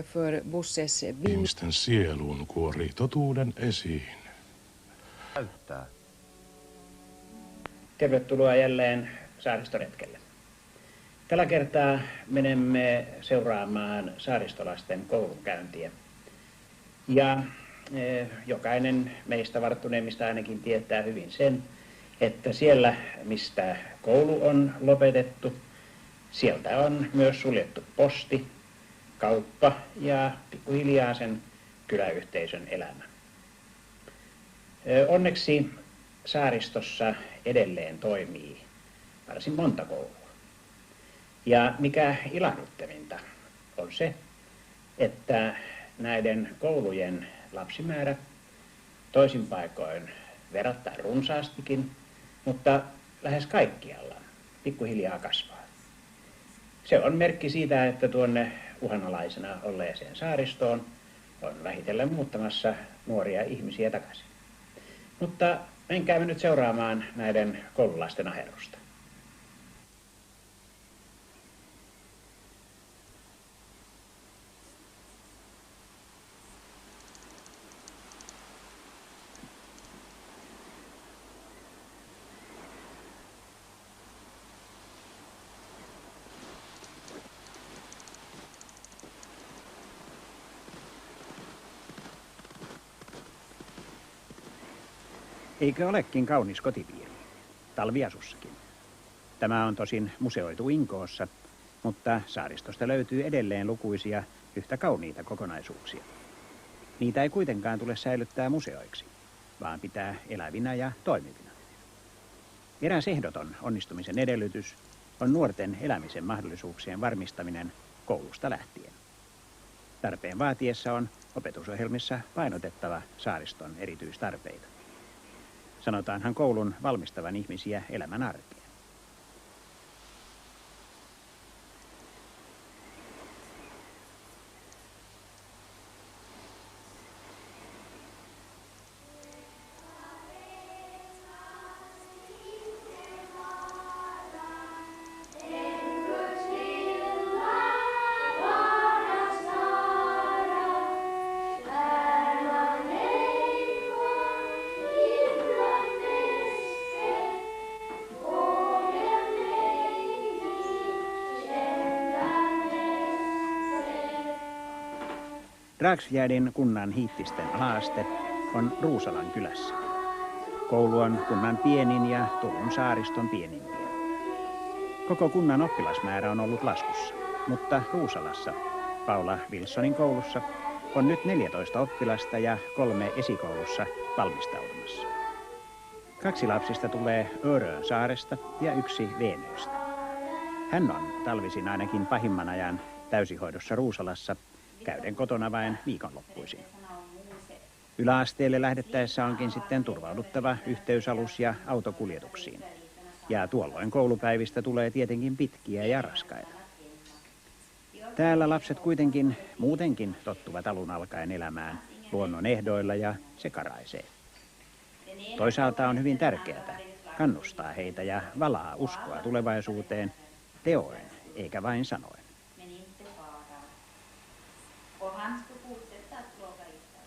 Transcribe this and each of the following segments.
för Bosses ihmisten sieluun kuorii totuuden esiin. Näyttää. Tervetuloa jälleen saaristoretkelle. Tällä kertaa menemme seuraamaan saaristolasten koulunkäyntiä. Ja jokainen meistä varttuneemmista ainakin tietää hyvin sen, että siellä mistä koulu on lopetettu, sieltä on myös suljettu posti, kauppa ja pikkuhiljaa sen kyläyhteisön elämä. Onneksi saaristossa edelleen toimii varsin monta koulua. Ja mikä ilahduttavinta on se, että näiden koulujen lapsimäärä toisin paikoin verrattain runsaastikin, mutta lähes kaikkialla pikkuhiljaa kasvaa. Se on merkki siitä, että tuonne uhanalaisena olleeseen saaristoon on vähitellen muuttamassa nuoria ihmisiä takaisin. Mutta menkäämme nyt seuraamaan näiden koululaisten aherrusta. Eikö olekin kaunis kotipiiri, talviasussakin? Tämä on tosin museoitu Inkoossa, mutta saaristosta löytyy edelleen lukuisia yhtä kauniita kokonaisuuksia. Niitä ei kuitenkaan tule säilyttää museoiksi, vaan pitää elävinä ja toimivina. Eräs ehdoton onnistumisen edellytys on nuorten elämisen mahdollisuuksien varmistaminen koulusta lähtien. Tarpeen vaatiessa on opetusohjelmissa painotettava saariston erityistarpeita. Sanotaanhan koulun valmistavan ihmisiä elämän arkeen. Dragsfjärdin kunnan Hiittisten ala-aste on Ruusalan kylässä. Koulu on kunnan pienin ja Turun saariston pienimpiä. Koko kunnan oppilasmäärä on ollut laskussa, mutta Ruusalassa, Paula Wilsonin koulussa, on nyt 14 oppilasta ja 3 esikoulussa valmistautumassa. 2 lapsista tulee Örön saaresta ja 1 Veenöstä. Hän on talvisin ainakin pahimman ajan täysihoidossa Ruusalassa, käyden kotona vain viikonloppuisin. Yläasteelle lähdettäessä onkin sitten turvauduttava yhteysalus- ja autokuljetuksiin. Ja tuolloin koulupäivistä tulee tietenkin pitkiä ja raskaita. Täällä lapset kuitenkin muutenkin tottuvat alun alkaen elämään luonnon ehdoilla ja se karaisee. Toisaalta on hyvin tärkeää kannustaa heitä ja valaa uskoa tulevaisuuteen teoin eikä vain sanoen.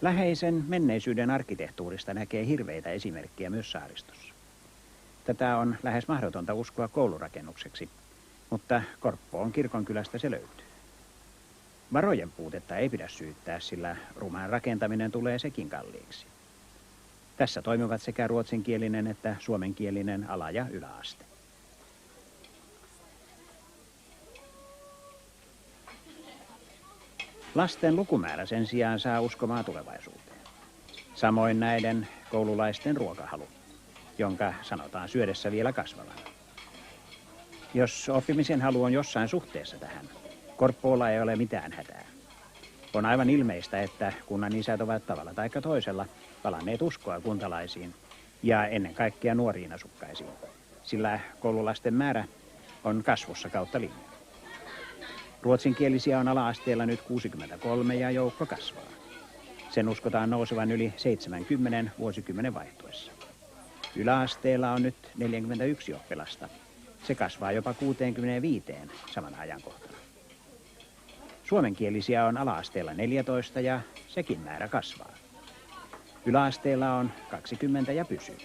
Läheisen menneisyyden arkkitehtuurista näkee hirveitä esimerkkejä myös saaristossa. Tätä on lähes mahdotonta uskoa koulurakennukseksi, mutta Korppoon kirkonkylästä se löytyy. Varojen puutetta ei pidä syyttää, sillä rumaan rakentaminen tulee sekin kalliiksi. Tässä toimivat sekä ruotsinkielinen että suomenkielinen ala- ja yläaste. Lasten lukumäärä sen sijaan saa uskomaan tulevaisuuteen. Samoin näiden koululaisten ruokahalu, jonka sanotaan syödessä vielä kasvavan. Jos oppimisen halu on jossain suhteessa tähän, Korppoolla ei ole mitään hätää. On aivan ilmeistä, että kunnan isät ovat tavalla tai toisella palanneet uskoa kuntalaisiin ja ennen kaikkea nuoriin asukkaisiin, sillä koululaisten määrä on kasvussa kautta linjan. Ruotsinkielisiä on ala-asteella nyt 63 ja joukko kasvaa. Sen uskotaan nousevan yli 70 vuosikymmenen vaihtuessa. Yläasteella on nyt 41 oppilasta. Se kasvaa jopa 65 samana ajankohtana. Suomenkielisiä on ala-asteella 14 ja sekin määrä kasvaa. Yläasteella on 20 ja pysyy.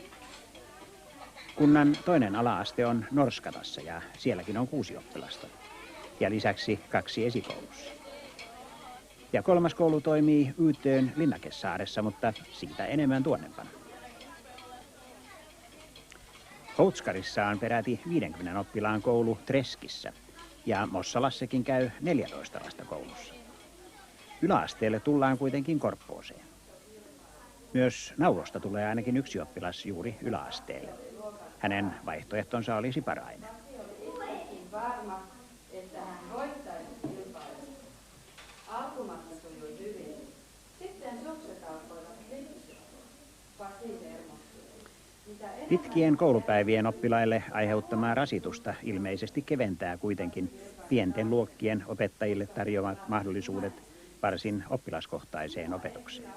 Kunnan toinen ala-aste on Norskatassa ja sielläkin on 6 oppilasta. Ja lisäksi 2 esikoulussa. Ja 3. koulu toimii Yyttöön Linnakesaaressa, mutta siitä enemmän tuonnempana. Houtskarissa on peräti 50 oppilaan koulu Treskissä ja Mossalassakin käy 14 lasta koulussa. Yläasteelle tullaan kuitenkin Korppooseen. Myös Naurosta tulee ainakin 1 oppilas juuri yläasteelle. Hänen vaihtoehtonsa olisi parainen. Oletkin varma, että hän voittaisi kilpailussa. Alkumatka sujui hyvin. Sitten sukset alkoivat lipsua. Pasi hermostui. Pitkien koulupäivien oppilaille aiheuttamaa rasitusta ilmeisesti keventää kuitenkin pienten luokkien opettajille tarjoamat mahdollisuudet varsin oppilaskohtaiseen opetukseen.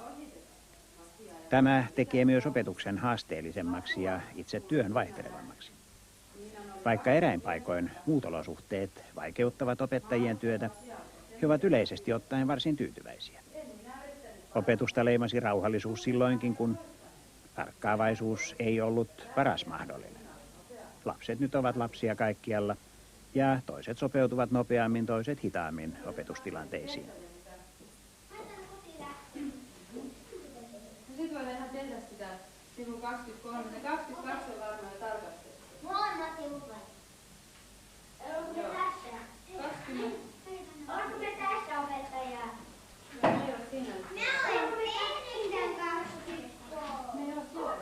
Tämä tekee myös opetuksen haasteellisemmaksi ja itse työn vaihtelevammaksi. Vaikka eräin paikoin muut olosuhteet vaikeuttavat opettajien työtä, he ovat yleisesti ottaen varsin tyytyväisiä. Opetusta leimasi rauhallisuus silloinkin, kun tarkkaavaisuus ei ollut paras mahdollinen. Lapset nyt ovat lapsia kaikkialla ja toiset sopeutuvat nopeammin, toiset hitaammin opetustilanteisiin. Sitten voidaan ihan tehdä sitä sivu 23. Ne 22 on varmaan jo tarkastettu. Mulla on Matti Uplai. Onko se tässä? 20. Onko se tässä opettaja? No, ei ole siinä. Me olemme tehnyt 23. Me ei ole siellä.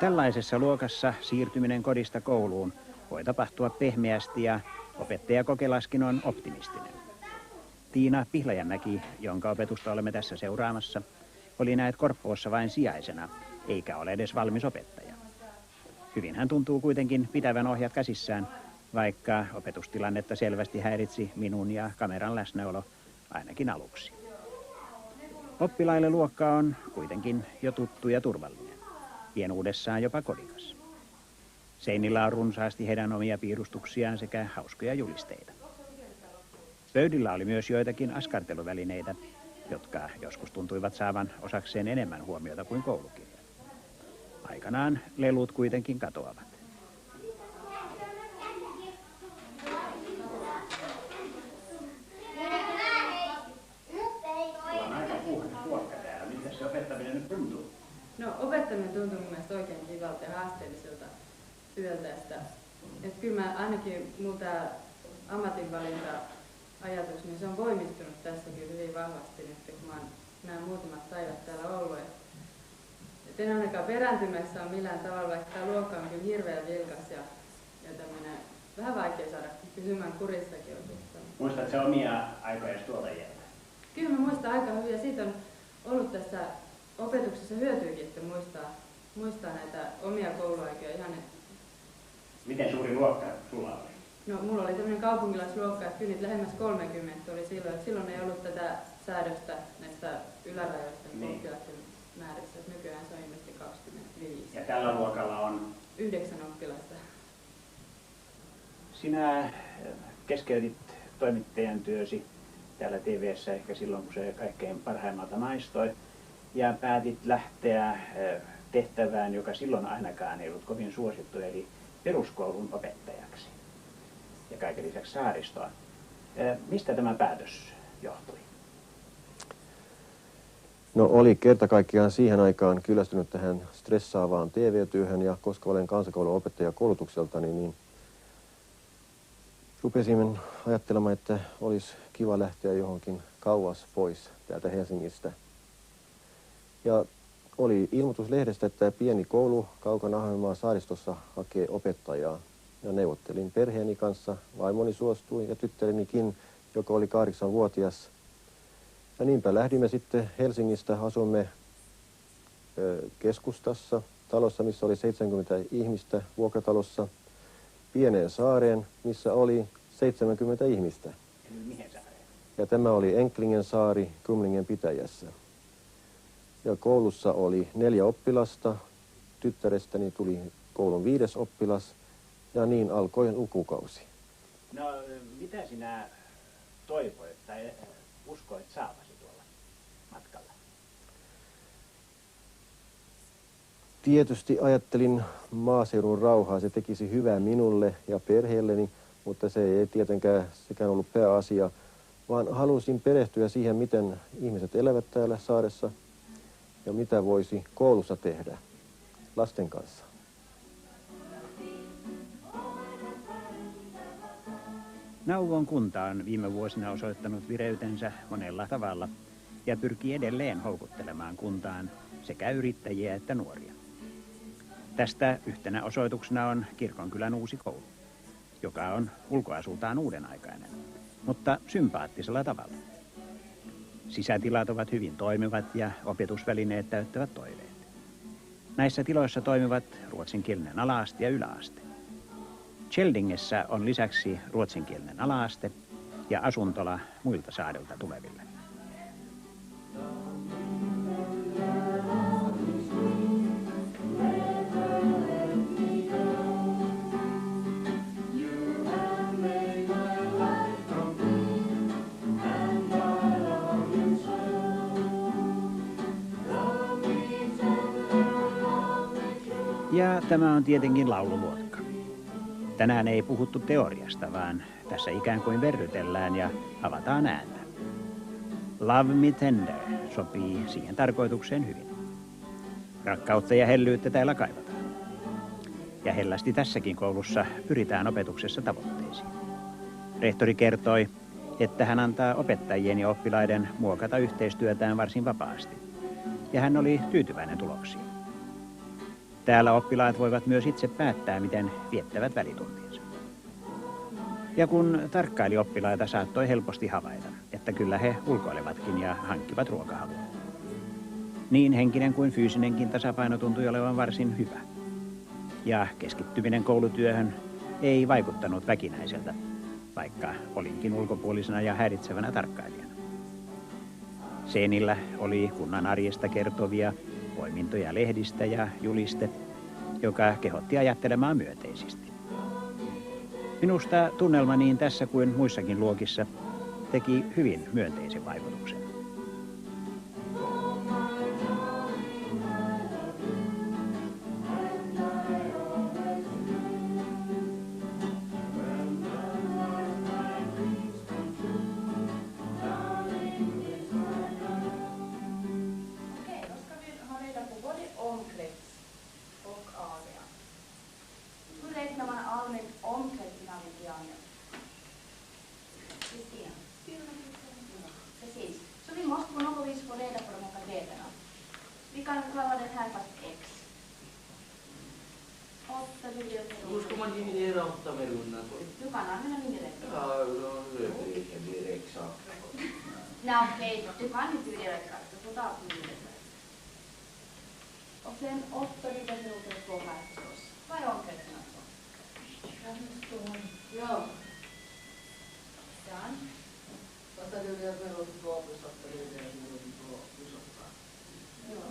Tällaisessa luokassa siirtyminen kodista kouluun voi tapahtua pehmeästi ja opettaja Kokelaskin on optimistinen. Tiina Pihlajamäki, jonka opetusta olemme tässä seuraamassa, oli näet Korppoossa vain sijaisena, eikä ole edes valmis opettaja. Hyvin hän tuntuu kuitenkin pitävän ohjat käsissään, vaikka opetustilannetta selvästi häiritsi minun ja kameran läsnäolo ainakin aluksi. Oppilaille luokka on kuitenkin jo tuttu ja turvallinen, pienuudessaan jopa kodikas. Seinillä on runsaasti heidän omia piirustuksiaan sekä hauskoja julisteita. Pöydillä oli myös joitakin askarteluvälineitä, jotka joskus tuntuivat saavan osakseen enemmän huomiota kuin koulukirja. Aikanaan lelut kuitenkin katoavat. On aika puhdas luokka täällä. Miltä se opettaminen nyt tuntuu? No, opettaminen tuntuu mun mielestä oikein kivalta ja haasteelliselta työltä. Että kyllä mä ainakin mun tää ammatinvalinta-ajatus, niin se on voimistunut tässä kyllä hyvin vahvasti nyt, kun mä oon nämä muutamat päivät täällä ollut. Et en ainakaan perääntymässä ole millään tavalla, vaikka tämä luokka on kyllä hirveän vilkas ja tämmöinen vähän vaikea saada pysymään kurissakin oikeastaan. Muistatko se omia aikoja tuolta jäältä? Kyllä mä muistan aika hyvin ja siitä on ollut tässä opetuksessa hyötyykin, että muistaa näitä omia kouluaikoja ihan. Miten suuri luokka sulla oli? No, mulla oli tämmöinen kaupunkilaisluokka, että kyllä niitä lähemmäs 30 oli silloin. Että silloin ei ollut tätä säädöstä näistä ylärajoista oppilaiden määrässä. Että nykyään se on ilmeisesti 25. Ja tällä luokalla on? 9 oppilasta. Sinä keskeytit toimittajan työsi täällä TV:ssä ehkä silloin, kun se kaikkein parhaimmalta maistoi. Ja päätit lähteä tehtävään, joka silloin ainakaan ei ollut kovin suosittu, eli peruskoulun opettajaksi. Ja kaiken lisäksi saaristoa. Mistä tämä päätös johtui? No oli kerta kaikkiaan siihen aikaan kyllästynyt tähän stressaavaan TV-työhön ja koska olen kansakoulun opettaja koulutukseltani, niin rupesin ajattelemaan, että olisi kiva lähteä johonkin kauas pois täältä Helsingistä. Ja oli ilmoitus lehdestä, että pieni koulu kaukana Ahvenanmaan saaristossa hakee opettajaa. Ja neuvottelin perheeni kanssa, vaimoni suostui ja tyttärenikin, joka oli 8-vuotias. Ja niinpä lähdimme sitten Helsingistä, asumme keskustassa, talossa, missä oli 70 ihmistä, vuokratalossa, pieneen saareen, missä oli 70 ihmistä. Mihin saareen? Ja tämä oli Enklingen saari Kumlingen pitäjässä. Ja koulussa oli 4 oppilasta, tyttärestäni tuli koulun 5. oppilas ja niin alkoi lukukausi. No, mitä sinä toivoit tai uskoit saavasi tuolla matkalla? Tietysti ajattelin maaseudun rauhaa, se tekisi hyvää minulle ja perheelleni, mutta se ei tietenkään sekään ollut pääasia, vaan halusin perehtyä siihen, miten ihmiset elävät täällä saaressa ja mitä voisi koulussa tehdä lasten kanssa. Nauvon kunta on viime vuosina osoittanut vireytensä monella tavalla ja pyrkii edelleen houkuttelemaan kuntaan sekä yrittäjiä että nuoria. Tästä yhtenä osoituksena on Kirkonkylän uusi koulu, joka on ulkoasultaan uudenaikainen, mutta sympaattisella tavalla. Sisätilat ovat hyvin toimivat ja opetusvälineet täyttävät toiveet. Näissä tiloissa toimivat ruotsinkielinen ala-aste ja yläaste. Cheldingessä on lisäksi ruotsinkielinen ala-aste ja asuntola muilta saarilta tuleville. Ja tämä on tietenkin laululuokka. Tänään ei puhuttu teoriasta, vaan tässä ikään kuin verrytellään ja avataan ääntä. Love me tender sopii siihen tarkoitukseen hyvin. Rakkautta ja hellyyttä täällä kaivataan. Ja hellästi tässäkin koulussa pyritään opetuksessa tavoitteisiin. Rehtori kertoi, että hän antaa opettajien ja oppilaiden muokata yhteistyötään varsin vapaasti. Ja hän oli tyytyväinen tuloksiin. Täällä oppilaat voivat myös itse päättää, miten viettävät välituntinsa. Ja kun tarkkaili oppilaita, saattoi helposti havaita, että kyllä he ulkoilevatkin ja hankkivat ruokahalua. Niin henkinen kuin fyysinenkin tasapaino tuntui olevan varsin hyvä. Ja keskittyminen koulutyöhön ei vaikuttanut väkinäiseltä, vaikka olinkin ulkopuolisena ja häiritsevänä tarkkailijana. Seinillä oli kunnan arjesta kertovia poimintoja lehdistä ja juliste, joka kehotti ajattelemaan myönteisesti. Minusta tunnelma niin tässä kuin muissakin luokissa teki hyvin myönteisen vaikutuksen. Hur ska man dividera 8 med rundan? Du kan använda min direkt. Ja, då det blir exakt. Nej, okej, du kan inte dividera exakt. Du får ta på min direkt. Och sen 8 liter minuter på här förstås. Vad är omkretsen alltså? Ja. Jan? Fast det är väl också 2 plus 8 det är 2 plus 8. Ja.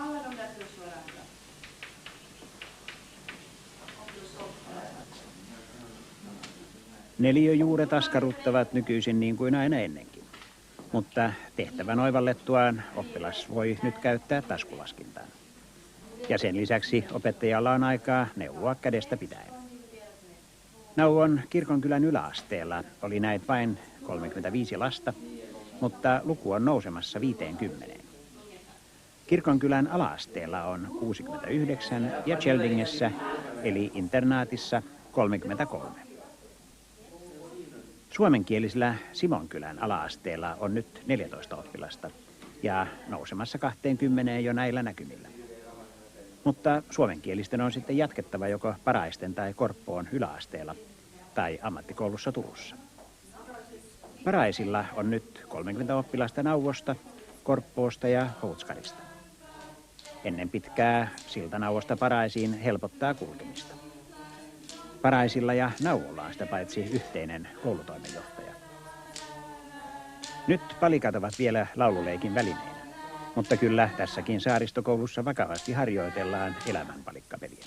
Alla de där plus varandra. Neliöjuuret askarruttavat nykyisin niin kuin aina ennenkin, mutta tehtävän oivallettuaan oppilas voi nyt käyttää taskulaskintaan. Ja sen lisäksi opettajalla on aikaa neuvoa kädestä pitäen. Nauvon Kirkonkylän yläasteella oli näitä vain 35 lasta, mutta luku on nousemassa 50. Kirkonkylän ala-asteella on 69 ja Cheldingessä eli internaatissa 33. Suomenkielisellä Simonkylän ala-asteella on nyt 14 oppilasta ja nousemassa 20 jo näillä näkymillä. Mutta suomenkielisten on sitten jatkettava joko Paraisten tai Korppoon yläasteella tai ammattikoulussa Turussa. Paraisilla on nyt 30 oppilasta Nauvosta, Korppoosta ja Houtskarista. Ennen pitkää siltanauvosta Paraisiin helpottaa kulkemista. Paraisilla ja Nauvolla on sitä paitsi yhteinen koulutoimenjohtaja. Nyt palikat ovat vielä laululeikin välineinä, mutta kyllä tässäkin saaristokoulussa vakavasti harjoitellaan elämänpalikkapeliä.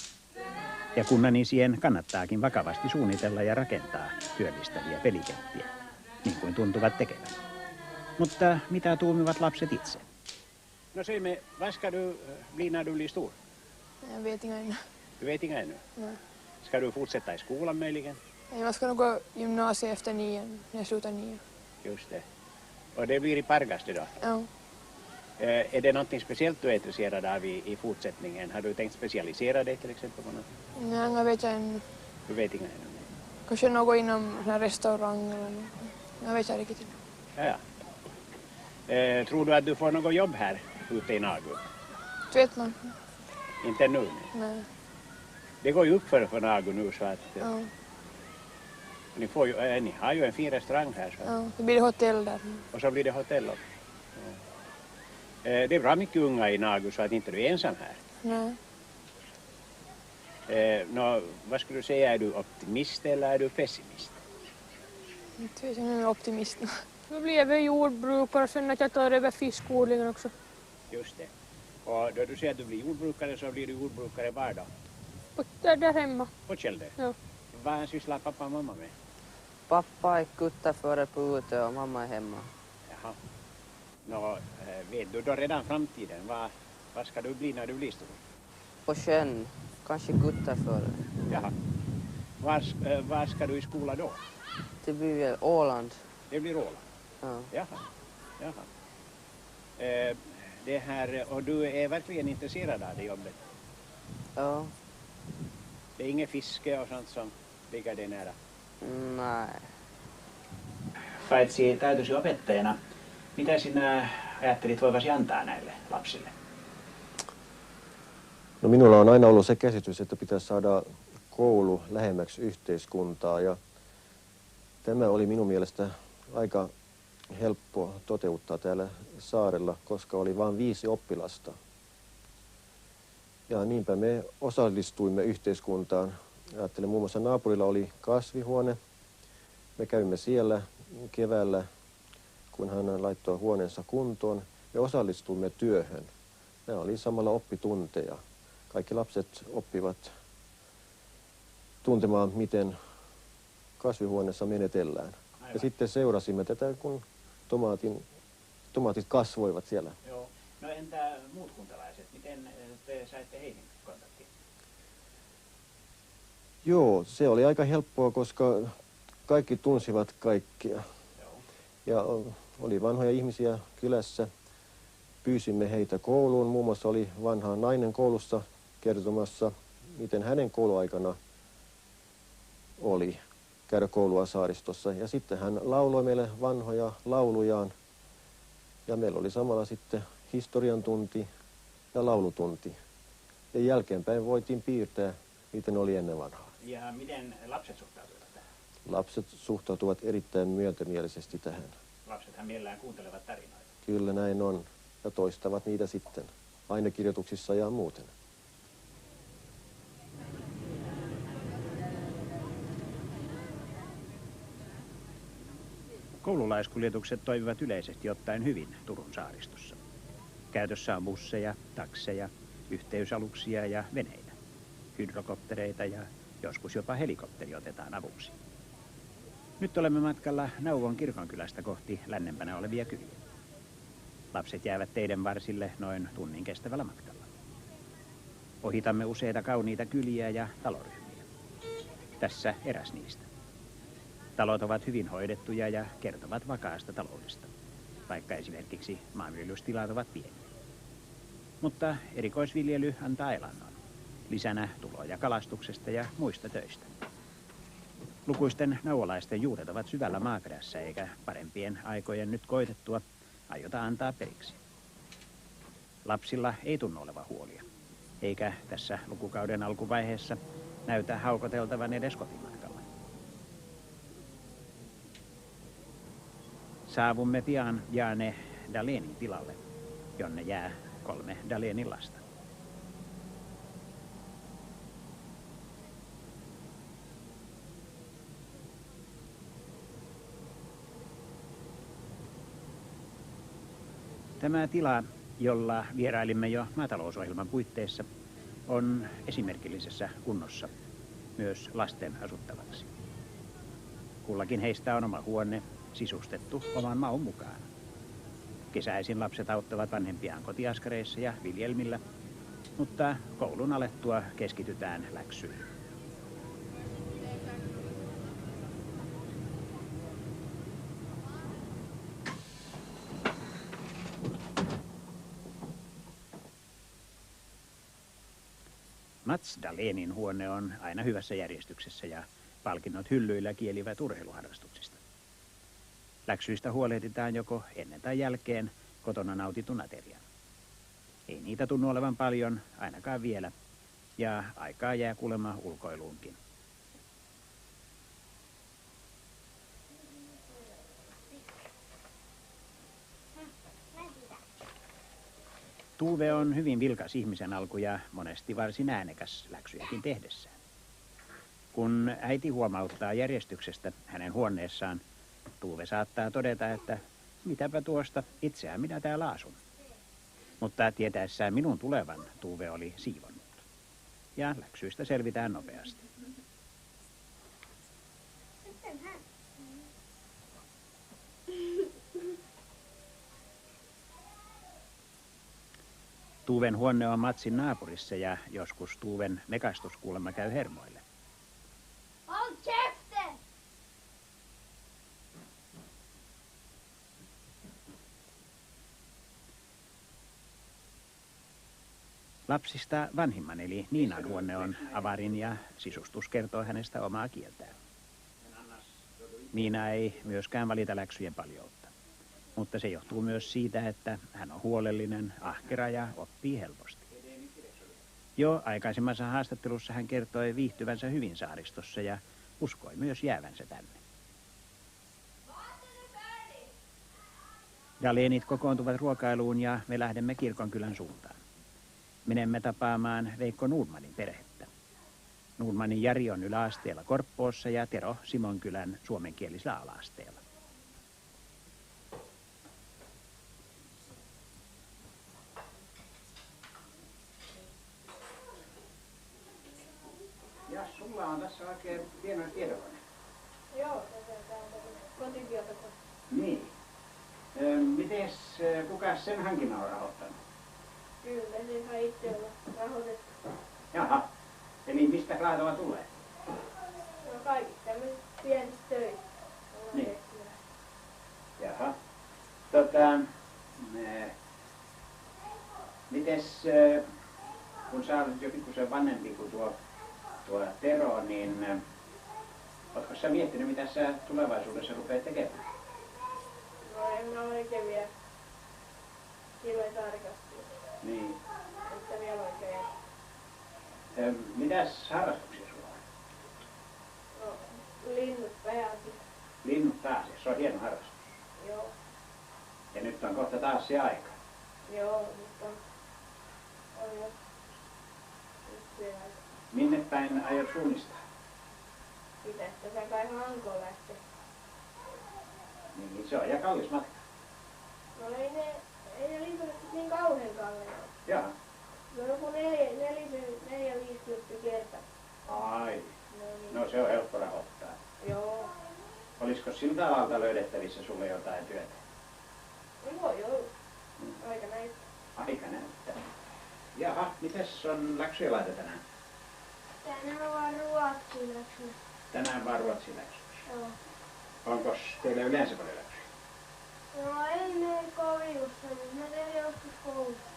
Ja kunnanisien kannattaakin vakavasti suunnitella ja rakentaa työllistäviä pelikenttiä. niin kuin tuntuvat tekevän. Mutta mitä tuumivat lapset itse? No Sime, vad ska du bli när du blir stor? Jag vet inga ännu. Du vet inga ännu? Nej. Ska du fortsätta i skolan möjligen? Jag ska nog gå gymnasiet efter 9, när jag slutar 9. Just det. Och det blir i Pargaste då? Ja. Är det någonting speciellt du är intresserad av i fortsättningen? Har du tänkt specialisera dig till exempel på något? Nej, jag vet jag ännu. Du vet inga ännu? Kanske något inom den här restaurang eller något. Jag vet jag riktigt inte. Ja. Tror du att du får något jobb här ute i Nagu? Vet man? Inte nu? Nej. Det går ju upp för Nagu nu så att Ja. ni, får ju, ni har ju en fin restaurang här. Så. Ja, det blir det hotell där. Och så blir det hotell också. Ja. Det är bra mycket unga i Nagu så att inte du är ensam här. Nej. Vad skulle du säga, är du optimist eller är du pessimist? Inte vet jag, nu är jag optimist. Då blir jag väl jordbrukare och sen att jag tar över fiskodlingen också. Just det. Och då du säger att du blir jordbrukare så blir du jordbrukare var då? Där hemma. På Kälde? Ja. Vad sysslar pappa och mamma med? Pappa är kuttaförare på ute och mamma är hemma. Jaha. Vet du då redan framtiden? Vad ska du bli när du blir stor? På sjön, kanske kuttaförare. Jaha. Var ska du i skola då? Det blir väl Åland. Det blir Åland? Ja. Jaha. Det här, och du är verkligen intresserad av det jobbet? Ja. Det är inget fiske och sånt som ligger dig nära? Nej. Paitsi täytyisi opettajana, mitä sinä ajattelit voivasi antaa näille lapsille? No minulla on aina ollut se käsitys, että pitäisi saada koulu lähemmäksi yhteiskuntaa ja tämä oli minun mielestä aika helppo toteuttaa täällä saarella, koska oli vain 5 oppilasta. Ja niinpä me osallistuimme yhteiskuntaan. Ajattelen muun muassa naapurilla oli kasvihuone. Me kävimme siellä keväällä, kun hän laittoi huoneensa kuntoon. Me osallistuimme työhön. Nämä oli samalla oppitunteja. Kaikki lapset oppivat tuntemaan, miten kasvihuoneessa menetellään. Aivan. Ja sitten seurasimme tätä, kun tomaatit kasvoivat siellä. Joo. No entä muut kuntalaiset? Miten te saitte heihin kontaktiin? Joo, se oli aika helppoa, koska kaikki tunsivat kaikkia. Joo. Ja oli vanhoja ihmisiä kylässä. Pyysimme heitä kouluun. Muun muassa oli vanha nainen koulussa kertomassa, miten hänen kouluaikana oli käydä koulua saaristossa. Ja sitten hän lauloi meille vanhoja laulujaan. Ja meillä oli samalla sitten historian tunti ja laulutunti. Ja jälkeenpäin voitiin piirtää, miten oli ennen vanhaa. Ja miten lapset suhtautuivat tähän? Lapset suhtautuvat erittäin myötämielisesti tähän. Lapsethan mielellään kuuntelevat tarinoita. Kyllä näin on. Ja toistavat niitä sitten ainekirjoituksissa ja muuten. Koululaiskuljetukset toimivat yleisesti ottaen hyvin Turun saaristossa. Käytössä on busseja, takseja, yhteysaluksia ja veneitä. Hydrokoptereita ja joskus jopa helikopteri otetaan avuksi. Nyt olemme matkalla Nauvon kirkonkylästä kohti lännempänä olevia kyliä. Lapset jäävät teiden varsille noin tunnin kestävällä matkalla. Ohitamme useita kauniita kyliä ja taloryhmiä. Tässä eräs niistä. Talot ovat hyvin hoidettuja ja kertovat vakaasta taloudesta, vaikka esimerkiksi maanviljelystilat ovat pieniä. Mutta erikoisviljely antaa elannon, lisänä tuloja kalastuksesta ja muista töistä. Lukuisten nauolaisten juuret ovat syvällä maaperässä, eikä parempien aikojen nyt koitettua aiota antaa periksi. Lapsilla ei tunnu olevan huolia, eikä tässä lukukauden alkuvaiheessa näytä haukoteltavan edes kotimatkalla. Saavumme pian Jaane Dahlénin tilalle, jonne jää 3 Dahlénin lasta. Tämä tila, jolla vierailimme jo maatalousohjelman puitteissa, on esimerkillisessä kunnossa myös lasten asuttavaksi. Kullakin heistä on oma huone, sisustettu oman maun mukaan. Kesäisin lapset auttavat vanhempiaan kotiaskareissa ja viljelmillä, mutta koulun alettua keskitytään läksyihin. Mats Dahlénin huone on aina hyvässä järjestyksessä ja palkinnot hyllyillä kielivät urheiluharrastuksista. Läksyistä huolehditaan joko ennen tai jälkeen kotona nautitun aterian. Ei niitä tunnu olevan paljon, ainakaan vielä, ja aikaa jää kuulemma ulkoiluunkin. Tuve on hyvin vilkas ihmisen alku ja monesti varsin äänekäs läksyjäkin tehdessään. Kun äiti huomauttaa järjestyksestä hänen huoneessaan, Tuve saattaa todeta, että mitäpä tuosta, itseään minä täällä asun. Mutta tietäessään minun tulevan, Tuve oli siivonnut. Ja läksyistä selvitään nopeasti. Tuven huone on Matsin naapurissa ja joskus Tuven mekastuskuulemma käy hermoille. Håll käften! Lapsista vanhimman eli Niinan huone on avarin ja sisustus kertoo hänestä omaa kieltään. Niina ei myöskään valita läksyjen paljoutta, mutta se johtuu myös siitä, että hän on huolellinen, ahkera ja oppii helposti. Jo aikaisemmassa haastattelussa hän kertoi viihtyvänsä hyvin saaristossa ja uskoi myös jäävänsä tänne. Dahlénit kokoontuvat ruokailuun ja me lähdemme Kirkonkylän suuntaan. Menemme tapaamaan Veikko Nordmanin perhettä. Nordmanin Jari on yläasteella Korppoossa ja Tero Simonkylän suomenkielisellä ala-asteella. Ja sulla on tässä oikein hieno tiedokone. Joo, se on kotibiotokone. Niin. Mites, kukas sen hankinnan on rahoittanut? Kyllä, se ihan itse olla rahoitettu. Jaha. Eli mistä rahoitava tulee? No kaikki tämmöiset pienet töitä. Niin. Jaha. Mites, kun sä olet jo pikkusen vanhempi kuin tuo Tero, niin ootko sä miettinyt, mitä sä tulevaisuudessa rupeat tekemään? No en mä oikein vielä silloin tarkasti. Niin. Että vielä oikein. Mitäs harrastuksia sulla on? No, linnut pääsi. Linnut pääsee, se on hieno harrastus. Joo. Ja nyt on kohta taas se aika. Joo, nyt on jo. Nyt se aika. Minne päin aiot suunnistaa? Pitäis tässä kai Hankoon lähteä. Niin, se on ja kallis matka. No ei ne linnut niin kauhean kalleita. Jaa. No joku 4-5 kerta. Ai. No niin. No se on helppo rahoittaa. Joo. Olisiko siltä alalta löydettävissä sulle jotain työtä? No voi olla. Aika näyttää. Aika näyttää. Jaha, mites on läksyjä laita tänään? Tänään on vaan ruotsiläksy. Tänään vaan ruotsiläksyjä. Joo. Onkos teillä yleensä paljon läksyjä? No ei me kovin usein, mutta mä tein joskus koulussa.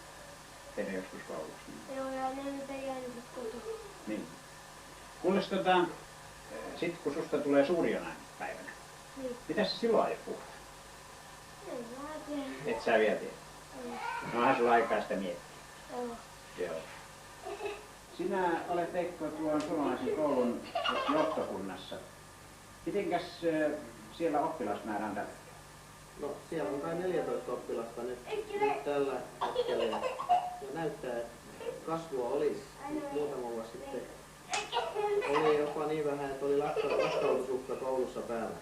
Teillä joskus koulussa. Niin. Joo, ja ne nyt ei jäänyt kotiin. Niin. Kuules sit kun susta tulee suuri jonain päivänä, Niin. mitä sä silloin aiot puhua? En mä tiedä. Et sä vielä tiedä? No onhan sulla aikaa sitä miettiä. Joo. Joo. Sinä olet Veikko tuon suomalaisen koulun johtokunnassa. Mitenkäs siellä oppilasmäärä on tällä hetkellä? No siellä on kai 14 oppilasta nyt tällä hetkellä. Ja näyttää, että kasvua olisi muutama vuosi sitten. Oli jopa niin vähän, että oli lakkautusuhka koulussa päällä.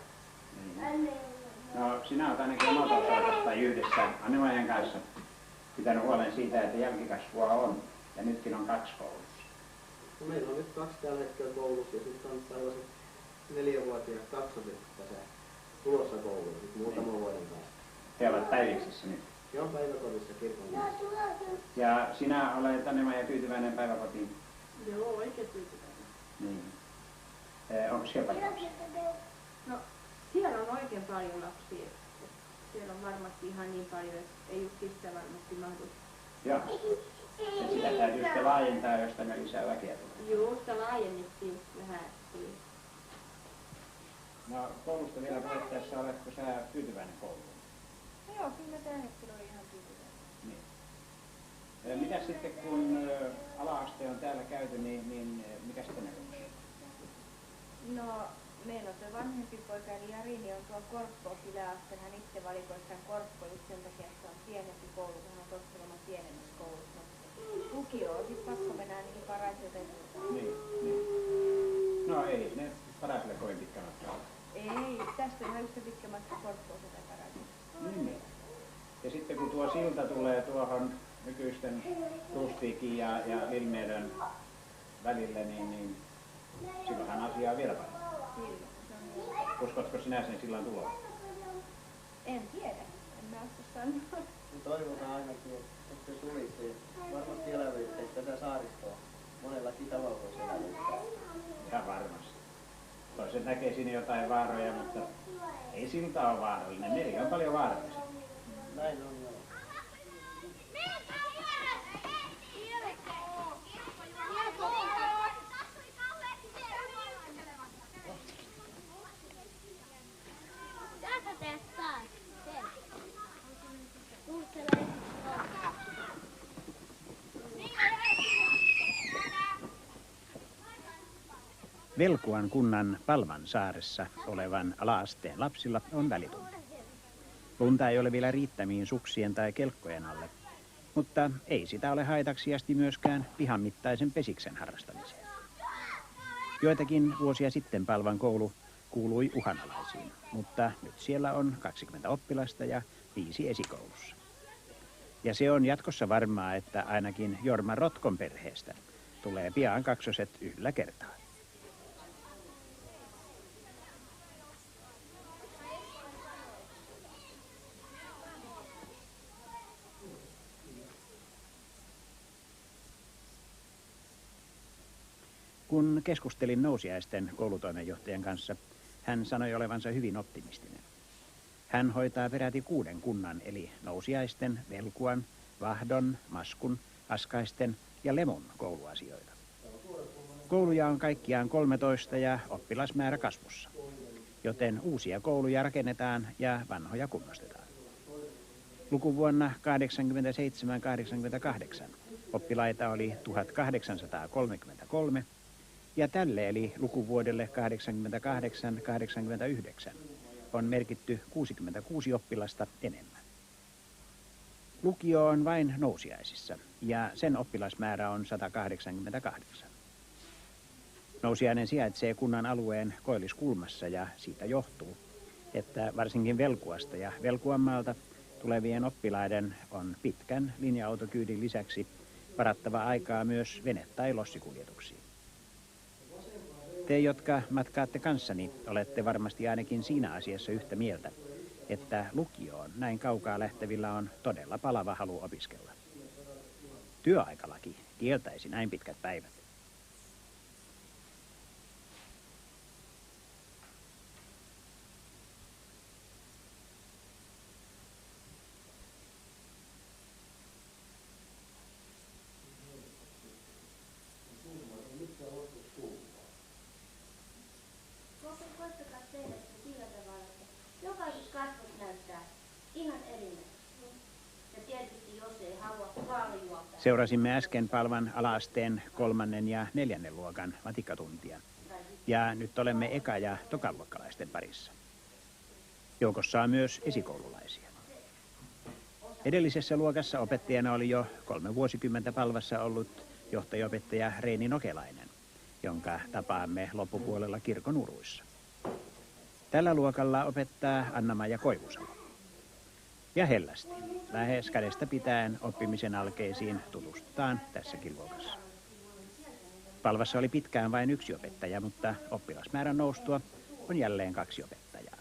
Niin. No sinä olet ainakin omalta osalta tai yhdessä Anne-Maijan kanssa pitänyt huolen siitä, että jälkikasvua on. Ja nytkin on 2 koulussa. No, meillä on nyt 2 tällä hetkellä koulussa ja sitten on tällaiset 4-vuotiaat kaksoset tässä tulossa kouluun sitten muutaman vuoden päästä. He ovat päiviksessä nyt. He on päiväkodissa kirkonkylässä. Ja sinä olet Anne-Maija tyytyväinen päiväkotiin? Joo, oikein tyytyväinen. Niin. Onko siellä paljon lapsia? No, siellä on oikein paljon lapsia. Siellä on varmasti ihan niin paljon, että ei yksin varmasti mahdu. Joo. Ja sitä täytyy sitten laajentaa, jos tänne lisää väkeä tulee. Joo, sitä laajennettiin vähän. No koulusta vielä puhettaessa, oletko sä tyytyväinen kouluun? No joo, kyllä tällä hetkellä oli ihan tyytyväinen. Niin. Mitäs sitten kun ala-aste on täällä käyty, niin mikä sitten näkyy? No, meillä on tuo vanhempi poika, eli Jari, niin on tuolla Korppoon yläasteen. Hän itse valikoi tämän Korppoon just sen takia, että se on pienempi koulu. Hän on tottunut pienemmässä koulussa. Lukio on sitten pakko mennä ainakin Paraiselle. Niin. No ei, ne Paraiselle kovin pitkä matka. Ei, tästä on yhtä pitkä matka Korppoon tai Paraiselle. Niin. Ja sitten kun tuo silta tulee tuohon nykyisten Rustiikin ja Lilmeedön välille, niin silloinhan asia on vielä paljon. Uskotko sinä sen sillan tuloon? En tiedä, en mä osaa sanoa. Toivotaan ainakin, että se tulisi. Varmasti elävöittäisi tätä saaristoa. Monellakin tavalla voisi elävöittää. Ihan varmasti. Toiset näkee siinä jotain vaaroja, mutta ei silta ole vaarallinen. Meri on paljon vaarallisia. Näin on joo. Velkuan kunnan Palvansaaressa olevan ala-asteen lapsilla on välitunti. Lunta ei ole vielä riittämiin suksien tai kelkkojen alle, mutta ei sitä ole haitaksi asti myöskään pihan mittaisen pesiksen harrastamiseen. Joitakin vuosia sitten Palvan koulu kuului uhanalaisiin, mutta nyt siellä on 20 oppilasta ja 5 esikoulussa. Ja se on jatkossa varmaa, että ainakin Jorma Rotkon perheestä tulee pian kaksoset yhdellä kertaa. Kun keskustelin Nousiaisten koulutoimenjohtajan kanssa, hän sanoi olevansa hyvin optimistinen. Hän hoitaa peräti 6 kunnan eli Nousiaisten, Velkuan, Vahdon, Maskun, Askaisten ja Lemon kouluasioita. Kouluja on kaikkiaan 13 ja oppilasmäärä kasvussa, joten uusia kouluja rakennetaan ja vanhoja kunnostetaan. Lukuvuonna 87-88 oppilaita oli 1833 ja tälle eli lukuvuodelle 88-89 on merkitty 66 oppilasta enemmän. Lukio on vain Nousiaisissa ja sen oppilasmäärä on 188. Nousiainen sijaitsee kunnan alueen koilliskulmassa ja siitä johtuu, että varsinkin Velkuasta ja Velkuanmaalta tulevien oppilaiden on pitkän linja-autokyydin lisäksi varattava aikaa myös vene- tai lossikuljetuksiin. Te, jotka matkaatte kanssani, olette varmasti ainakin siinä asiassa yhtä mieltä, että lukioon näin kaukaa lähtevillä on todella palava halu opiskella. Työaikalaki kieltäisi näin pitkät päivät. Koittakaa tehdä se sillä tavalla, että jokaisessa kasvot näyttää ihan erinäistä. Ja tietysti jos ei halua paljon. Seurasimme äsken Palvan ala-asteen 3. ja 4. luokan matikkatuntia. Ja nyt olemme eka- ja tokaluokkalaisten parissa. Joukossa on myös esikoululaisia. Edellisessä luokassa opettajana oli jo 3 vuosikymmentä Palvassa ollut johtajaopettaja Reini Nokelainen, jonka tapaamme loppupuolella kirkon uruissa. Tällä luokalla opettaa Anna-Maija Koivusalo. Ja hellästi, lähes kädestä pitäen oppimisen alkeisiin tutustutaan tässäkin luokassa. Palvassa oli pitkään vain 1 opettaja, mutta oppilasmäärän noustua on jälleen 2 opettajaa.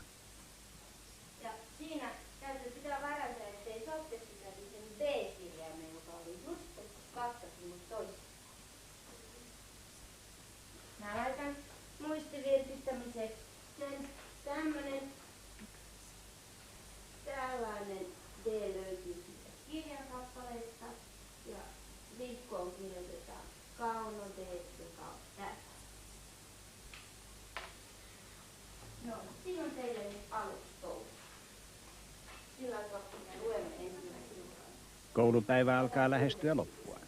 Koulupäivä alkaa lähestyä loppuaan,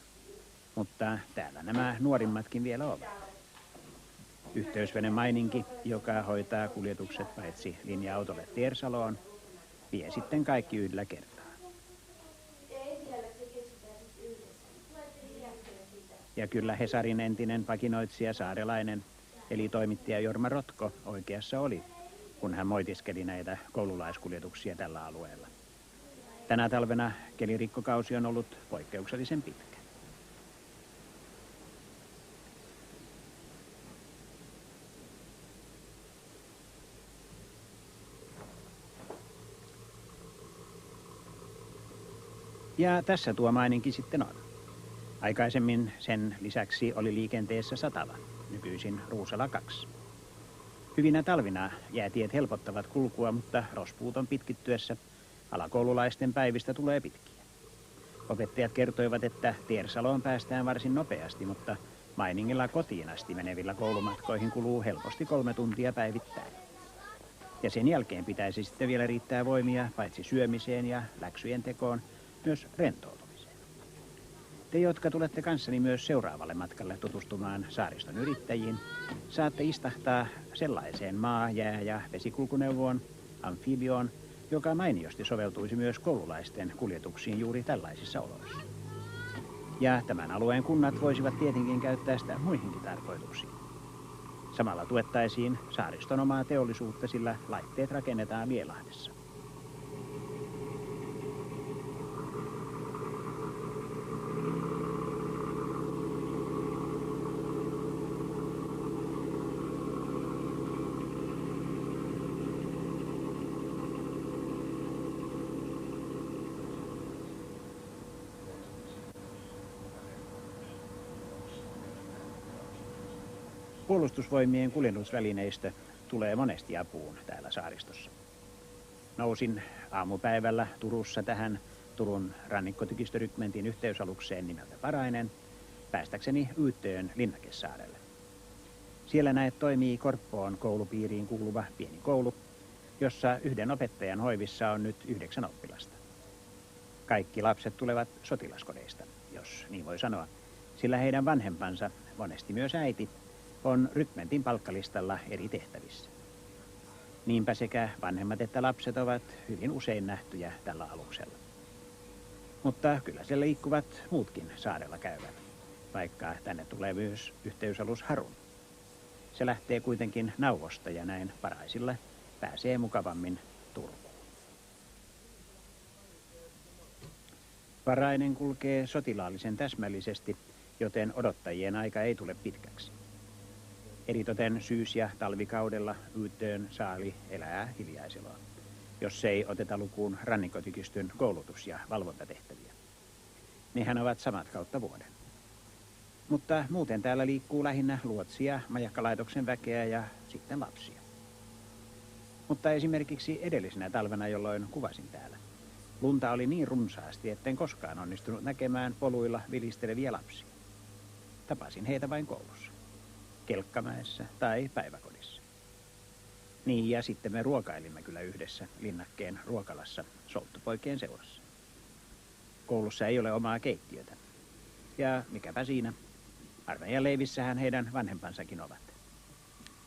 mutta täällä nämä nuorimmatkin vielä ovat. Yhteysvene Maininki, joka hoitaa kuljetukset paitsi linja-autolle Teersaloon, vie sitten kaikki yhdellä kertaa. Ja kyllä Hesarin entinen pakinoitsija Saarelainen, eli toimittaja Jorma Rotko, oikeassa oli, kun hän moitiskeli näitä koululaiskuljetuksia tällä alueella. Tänä talvena kelirikkokausi on ollut poikkeuksellisen pitkä. Ja tässä tuo Maininki sitten on. Aikaisemmin sen lisäksi oli liikenteessä Satala, nykyisin Ruusala 2. Hyvinä talvina jäätiet helpottavat kulkua, mutta rospuuton pitkittyessä alakoululaisten päivistä tulee pitkiä. Opettajat kertoivat, että Teersaloon päästään varsin nopeasti, mutta Mainingilla kotiin asti menevillä koulumatkoihin kuluu helposti 3 tuntia päivittäin. Ja sen jälkeen pitäisi sitten vielä riittää voimia paitsi syömiseen ja läksyjen tekoon, myös rentoutumiseen. Te, jotka tulette kanssani myös seuraavalle matkalle tutustumaan saariston yrittäjiin, saatte istahtaa sellaiseen maa-, jää- ja vesikulkuneuvoon, amfibioon, joka mainiosti soveltuisi myös koululaisten kuljetuksiin juuri tällaisissa oloissa. Ja tämän alueen kunnat voisivat tietenkin käyttää sitä muihinkin tarkoituksiin. Samalla tuettaisiin saariston omaa teollisuutta, sillä laitteet rakennetaan Lielahdessa. Puolustusvoimien kuljetusvälineistö tulee monesti apuun täällä saaristossa. Nousin aamupäivällä Turussa tähän Turun rannikkotykistörykmentin yhteysalukseen nimeltä Parainen, päästäkseni Yyttöön Linnakesaarelle. Siellä näet toimii Korppoon koulupiiriin kuuluva pieni koulu, jossa yhden opettajan hoivissa on nyt 9 oppilasta. Kaikki lapset tulevat sotilaskodeista, jos niin voi sanoa, sillä heidän vanhempansa, monesti myös äiti, on rykmentin palkkalistalla eri tehtävissä. Niinpä sekä vanhemmat että lapset ovat hyvin usein nähtyjä tällä aluksella. Mutta kyllä siellä liikkuvat muutkin saarella käyvät, vaikka tänne tulee myös yhteysalus Harun. Se lähtee kuitenkin Nauvosta ja näin Paraisille pääsee mukavammin Turkuun. Parainen kulkee sotilaallisen täsmällisesti, joten odottajien aika ei tule pitkäksi. Eritoten syys- ja talvikaudella Yyttöön saali elää hiljaiseloa, jos ei oteta lukuun rannikkotykistön koulutus- ja valvontatehtäviä. Nehän ovat samat kautta vuoden. Mutta muuten täällä liikkuu lähinnä luotsia, majakkalaitoksen väkeä ja sitten lapsia. Mutta esimerkiksi edellisenä talvena, jolloin kuvasin täällä, lunta oli niin runsaasti, etten koskaan onnistunut näkemään poluilla vilisteleviä lapsia. Tapasin heitä vain koulussa, Kelkkamäessä tai päiväkodissa. Niin, ja sitten me ruokailimme kyllä yhdessä Linnakkeen ruokalassa Solttupoikien seurassa. Koulussa ei ole omaa keittiötä. Ja mikäpä siinä, armeijan leivissähän heidän vanhempansakin ovat.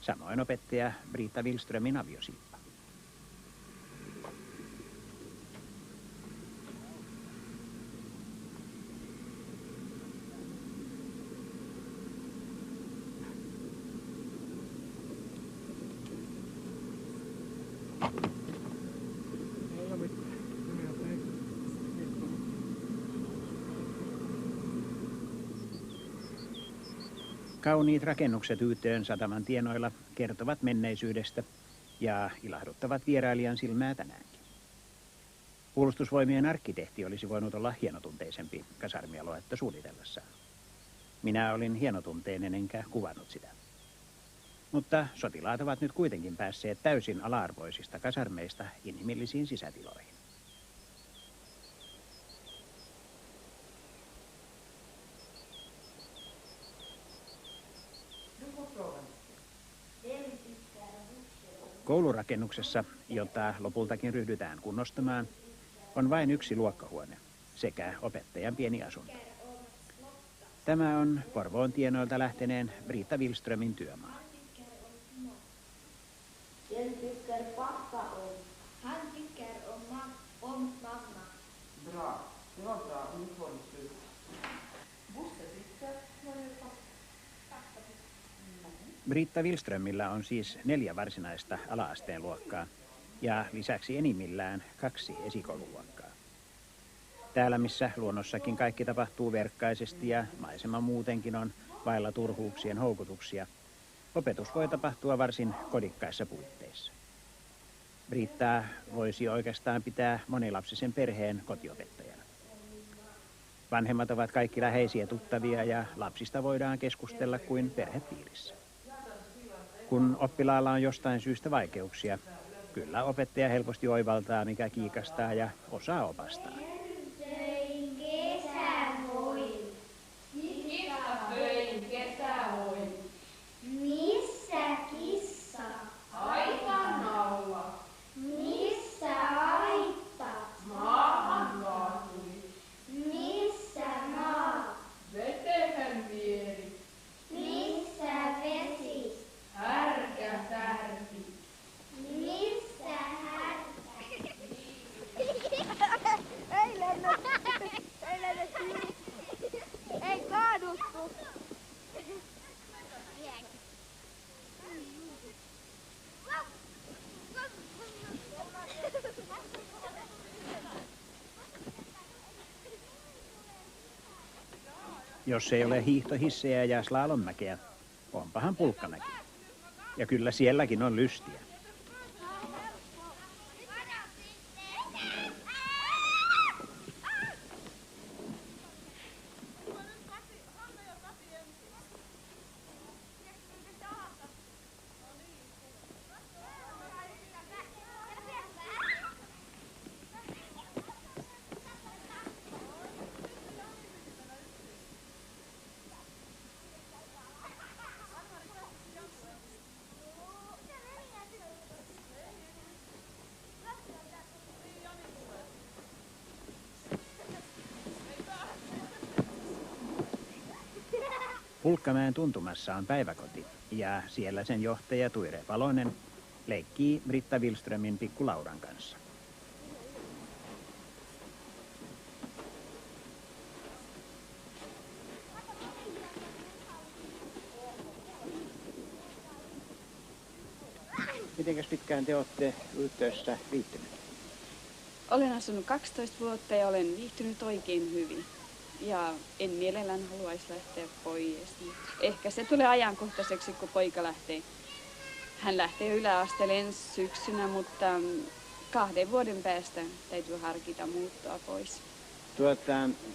Samoin opettaja Britta Wilströmin aviosiippa. Kauniit rakennukset Yyttöön sataman tienoilla kertovat menneisyydestä ja ilahduttavat vierailijan silmää tänäänkin. Puolustusvoimien arkkitehti olisi voinut olla hienotunteisempi kasarmialuetta suunnitellessaan. Minä olin hienotunteinen enkä kuvannut sitä. Mutta sotilaat ovat nyt kuitenkin päässeet täysin ala-arvoisista kasarmeista inhimillisiin sisätiloihin. Koulurakennuksessa, jota lopultakin ryhdytään kunnostamaan, on vain yksi luokkahuone, sekä opettajan pieni asunto. Tämä on Porvoon tienoilta lähteneen Britta Wilströmin työmaa. Den tycker pappa om. Han tycker om mamma. Bra. Det var bra. Nu får ni sluta. Bosse tycker pappa. Britta Wilströmillä on siis 4 varsinaista ala-asteen luokkaa ja lisäksi enimmillään 2 esikoululuokkaa. Täällä, missä luonnossakin kaikki tapahtuu verkkaisesti ja maisema muutenkin on vailla turhuuksien houkutuksia, opetus voi tapahtua varsin kodikkaissa puitteissa. Brittaa voisi oikeastaan pitää monilapsisen perheen kotiopettajana. Vanhemmat ovat kaikki läheisiä tuttavia ja lapsista voidaan keskustella kuin perhepiirissä. Kun oppilaalla on jostain syystä vaikeuksia, kyllä opettaja helposti oivaltaa, mikä kiikastaa ja osaa opastaa. Missä kissa? Aitan alla. Missä aitta? Maahan kaatui. Missä maa? Veteen vieri. Missä vesi? Härkä särki. Missä härkä? Ei lennetty. Ei kaaduttu. Jos ei ole hiihtohissejä ja slalommäkeä, onpahan pulkkamäki. Ja kyllä sielläkin on lystiä. Pulkkamäen tuntumassa on päiväkoti ja siellä sen johtaja Tuire Palonen leikkii Britta Wilströmin pikku Lauran kanssa. Mitenkäs pitkään te olette Ylttöössä viihtyneet? Olen asunut 12 vuotta ja olen viihtynyt oikein hyvin. Ja en mielellään haluaisi lähteä pois. Ehkä se tulee ajankohtaiseksi, kun poika lähtee. Hän lähtee yläasteelle ensi syksynä, mutta 2 vuoden päästä täytyy harkita muuttoa pois.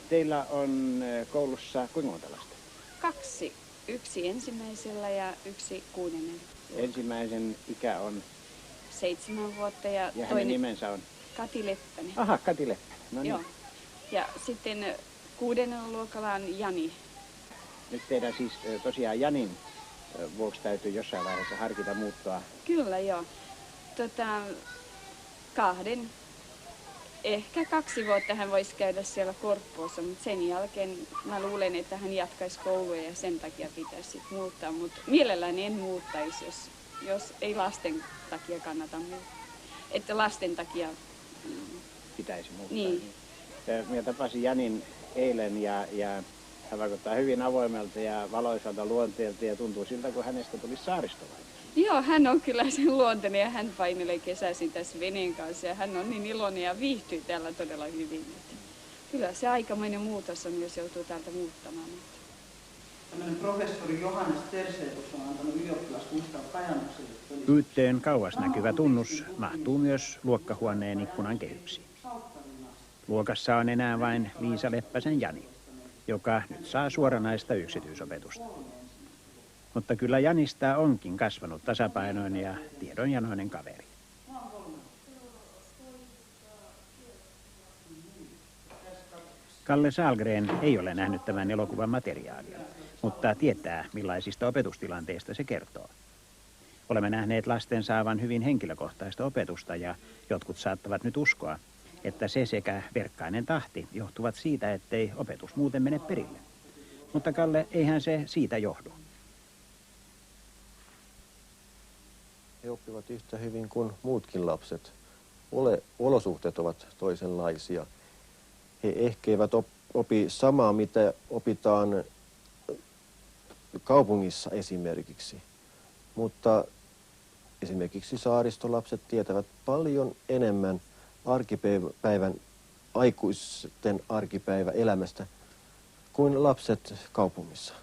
Teillä on koulussa kuinka monta lasta? 2. 1 ensimmäisellä ja 1 6. Ensimmäisen ikä on? 7 vuotta ja hänen nimensä on? Kati Leppänen. Aha, Kati Leppänen. No niin. Joo. Ja sitten 6. luokalla on Jani. Nyt teidän siis tosiaan Janin vuoksi täytyy jossain vaiheessa harkita muuttoa. Kyllä joo. 2 vuotta hän voisi käydä siellä Korppoossa, mutta sen jälkeen mä luulen, että hän jatkaisi koulua ja sen takia pitäisi sit muuttaa. Mutta mielelläni en muuttaisi, jos ei lasten takia kannata muuttaa. Että lasten takia pitäisi muuttaa. Niin. Minä tapasin Janin eilen ja hän vaikuttaa hyvin avoimelta ja valoisalta luonteelta ja tuntuu siltä, kun hänestä tulisi saaristolainen. Joo, hän on kyllä sen luonteinen ja hän painelee kesäisin tässä veneen kanssa ja hän on niin iloinen ja viihtyy täällä todella hyvin. Kyllä se aikamoinen muutos on, jos joutuu täältä muuttamaan. Tällainen professori Johannes Terseetus on antanut ylioppilasmuistaa Kajanukselle. Ylttöön kauas näkyvä tunnus mahtuu myös luokkahuoneen ikkunan kehyksiin. Luokassa on enää vain Liisa Leppäsen Jani, joka nyt saa suoranaista yksityisopetusta. Mutta kyllä Janista onkin kasvanut tasapainoinen ja tiedonjanoinen kaveri. Kalle Sahlgren ei ole nähnyt tämän elokuvan materiaalia, mutta tietää, millaisista opetustilanteista se kertoo. Olemme nähneet lasten saavan hyvin henkilökohtaista opetusta ja jotkut saattavat nyt uskoa, että se sekä verkkainen tahti johtuvat siitä, ettei opetus muuten mene perille. Mutta Kalle, eihän se siitä johdu. He oppivat yhtä hyvin kuin muutkin lapset. Olosuhteet ovat toisenlaisia. He ehkä eivät opi samaa, mitä opitaan kaupungissa esimerkiksi. Mutta esimerkiksi saaristolapset tietävät paljon enemmän arkipäivän aikuisten arkipäiväelämästä kuin lapset kaupungissa.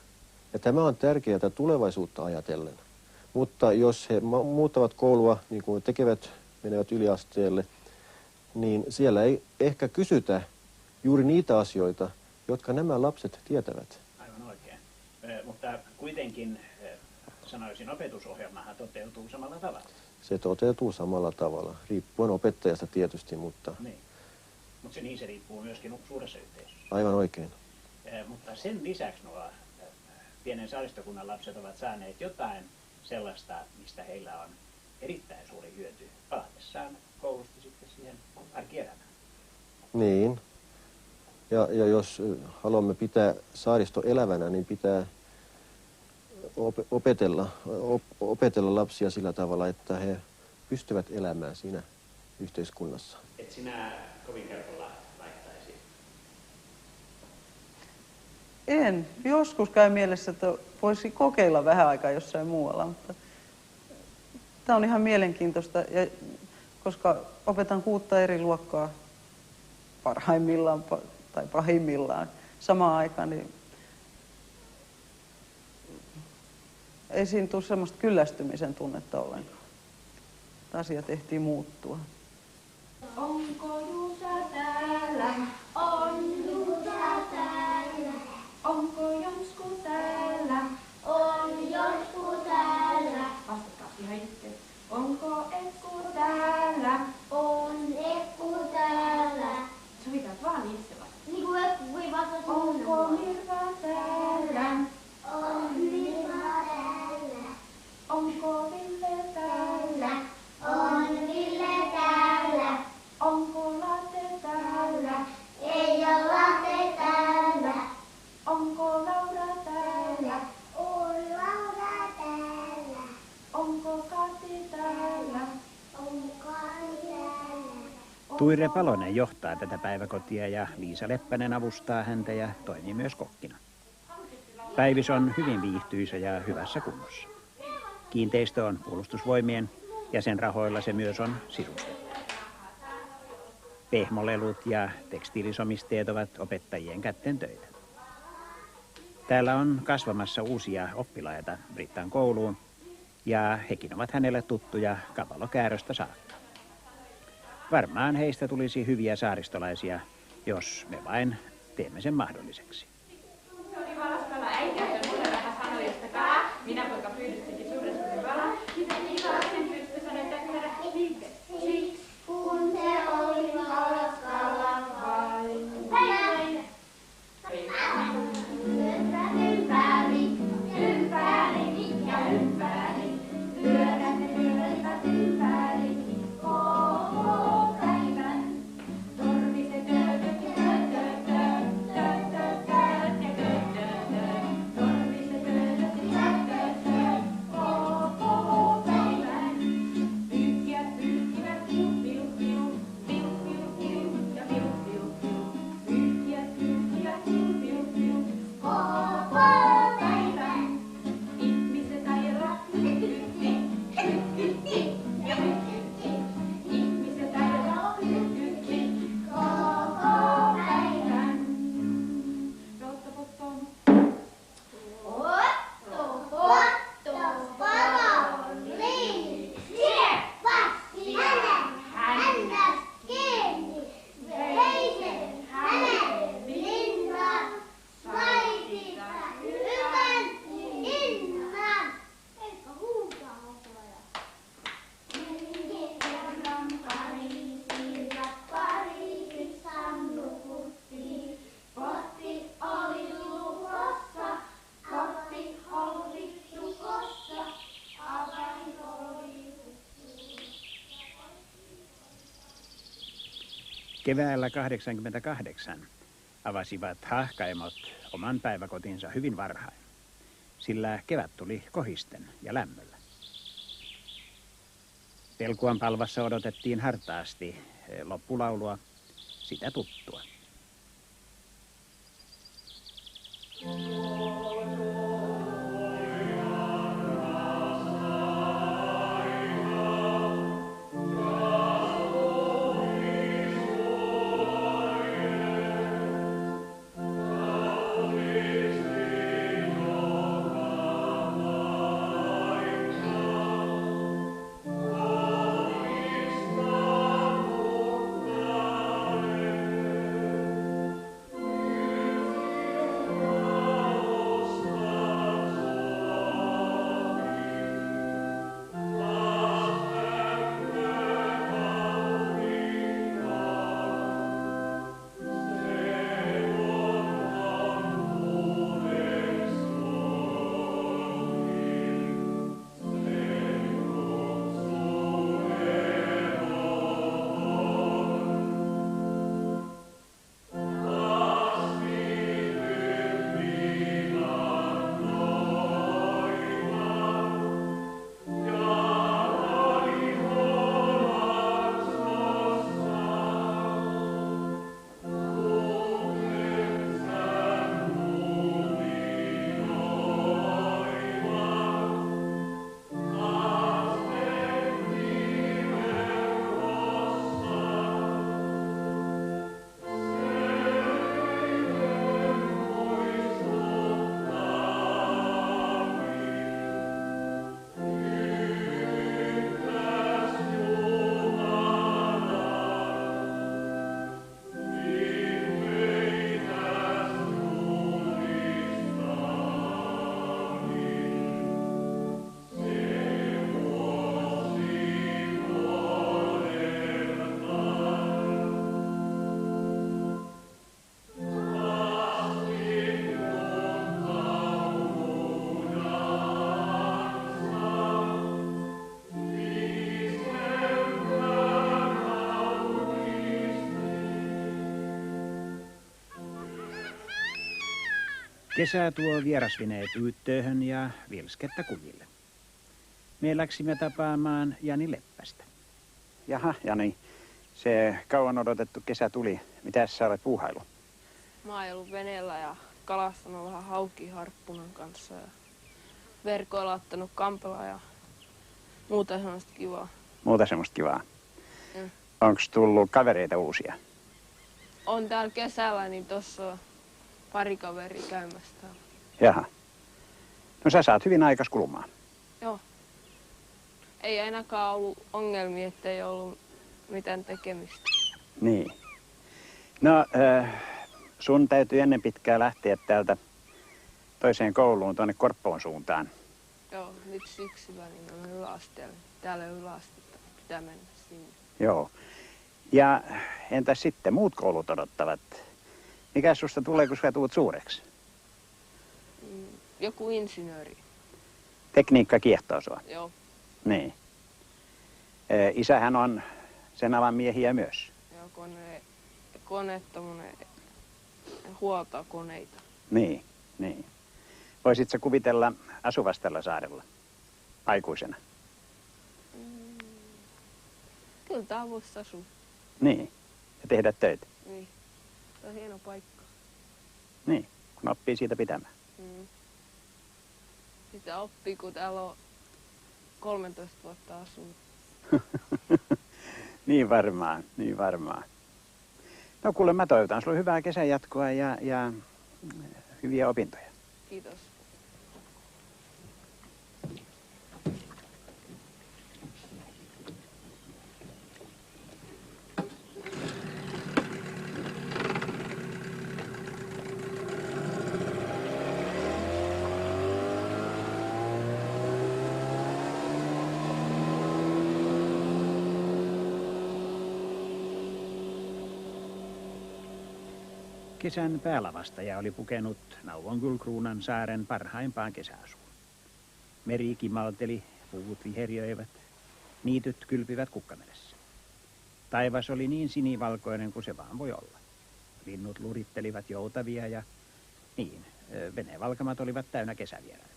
Ja tämä on tärkeää tulevaisuutta ajatellen. Mutta jos he muuttavat koulua, niin kuin tekevät, menevät yliasteelle, niin siellä ei ehkä kysytä juuri niitä asioita, jotka nämä lapset tietävät. Aivan oikein. Mutta kuitenkin sanoisin, opetusohjelmahan toteutuu samalla tavalla. Se toteutuu samalla tavalla, riippuen opettajasta tietysti, mutta... Niin. Mutta se riippuu myöskin suuressa yhteisössä. Aivan oikein. Mutta sen lisäksi nuo pienen saaristokunnan lapset ovat saaneet jotain sellaista, mistä heillä on erittäin suuri hyöty palatessaan koulusta sitten siihen arkielämään. Niin. Ja jos haluamme pitää saaristo elävänä, niin pitää opetella lapsia sillä tavalla, että he pystyvät elämään siinä yhteiskunnassa. Et sinä kovin kerralla laittaisi? En. Joskus käy mielessä, että voisi kokeilla vähän aikaa jossain muualla, mutta tämä on ihan mielenkiintoista, ja koska opetan 6 eri luokkaa parhaimmillaan tai pahimmillaan samaan aikaan, niin ei siinä tule semmoista kyllästymisen tunnetta ollenkaan. Asia tehtiin muuttua. Onko Juusa täällä? On Juusa täällä. Onko Jonsku täällä? On Jonsku täällä. Vastatkaa ihan itse. Onko Ekku täällä? On Ekku täällä. Sovitaan vaan itse vasta. Niin kuin Ekku voi vastata. Onko Mirva täällä? On Mirva täällä. Onko Ville täällä? On Ville täällä. Onko Latte täällä? Ei ole Latte täällä. Onko Laura täällä? On Laura täällä. Onko Kati täällä? On Kati täällä. Tuire Palonen johtaa tätä päiväkotia ja Liisa Leppänen avustaa häntä ja toimii myös kokkina. Päivis on hyvin viihtyisä ja hyvässä kunnossa. Kiinteistö on Puolustusvoimien ja sen rahoilla se myös on sisustettu. Pehmolelut ja tekstiilisomisteet ovat opettajien kätten töitä. Täällä on kasvamassa uusia oppilaita Brittan kouluun ja hekin ovat hänelle tuttuja Kapalokääröstä saakka. Varmaan heistä tulisi hyviä saaristolaisia, jos me vain teemme sen mahdolliseksi. Minä poika pyydystinkin suuresti valaa. Miten niin lapsen pystyy sanoa, että herra Siksi kun se oli valskalla vain. Ympäri, ympäri ja ympäri. Pyörät ympäri koko päivän. Torviset tötöt, tötöt, tötöt, tötöt ja tötöt. Torviset tötöt, tötöt, koko päivän. Keväällä 1988 avasivat haahkaimot oman päiväkotinsa hyvin varhain, sillä kevät tuli kohisten ja lämmöllä. Pelkuan palvassa odotettiin hartaasti loppulaulua, sitä tuttua. Kesä tuo vierasvineet Yyttööhön ja vilskettä kujille. Me läksimme tapaamaan Jani Leppästä. Jaha, Jani, se kauan odotettu kesä tuli. Mitäs sä olet puuhailu? Mä oon ollut veneellä ja kalastanut vähän haukiharppunan kanssa ja verkoilla ottanut kampela ja muuta semmoista kivaa. Muuta semmoista kivaa. Onko tullut kavereita uusia? On täällä kesällä, niin tossa on pari kaveria käymässä täällä. Jaha. No sä saat hyvin aikas kulumaan. Joo. Ei ainakaan ollut ongelmia, ettei ollut mitään tekemistä. Niin. No, sun täytyy ennen pitkää lähteä täältä toiseen kouluun tuonne Korppoon suuntaan. Joo, nyt syksyllä niin on yläasteella. Täällä on yläastetta, pitää mennä sinne. Joo. Ja entäs sitten muut koulut odottavat? Mikä susta tulee, kun sä tulet suureksi? Joku insinööri. Tekniikka kiehtoo sua? Joo. Niin. Isähän on sen alan miehiä myös. Joo, kone tommonen huoltaa koneita. Niin, niin. Voisit sä kuvitella asuvasi tällä saarella aikuisena? Kyllä tää voisi asua. Niin, ja tehdä töitä. Niin. Tämä on hieno paikka. Niin, kun oppii siitä pitämään. Sitä oppii, kun täällä on 13 vuotta asunut. Niin varmaan, niin varmaan. No kuule, mä toivotan sulle hyvää kesän jatkoa ja hyviä opintoja. Kiitos. Kesän päälavastaja oli pukenut Nauvonkulkruunan saaren parhaimpaan kesäasuun. Meri kimalteli, puut viheriöivät, niityt kylpivät kukkameressä. Taivas oli niin sinivalkoinen kuin se vaan voi olla. Linnut lurittelivat joutavia ja niin, venevalkamat olivat täynnä kesävieraita.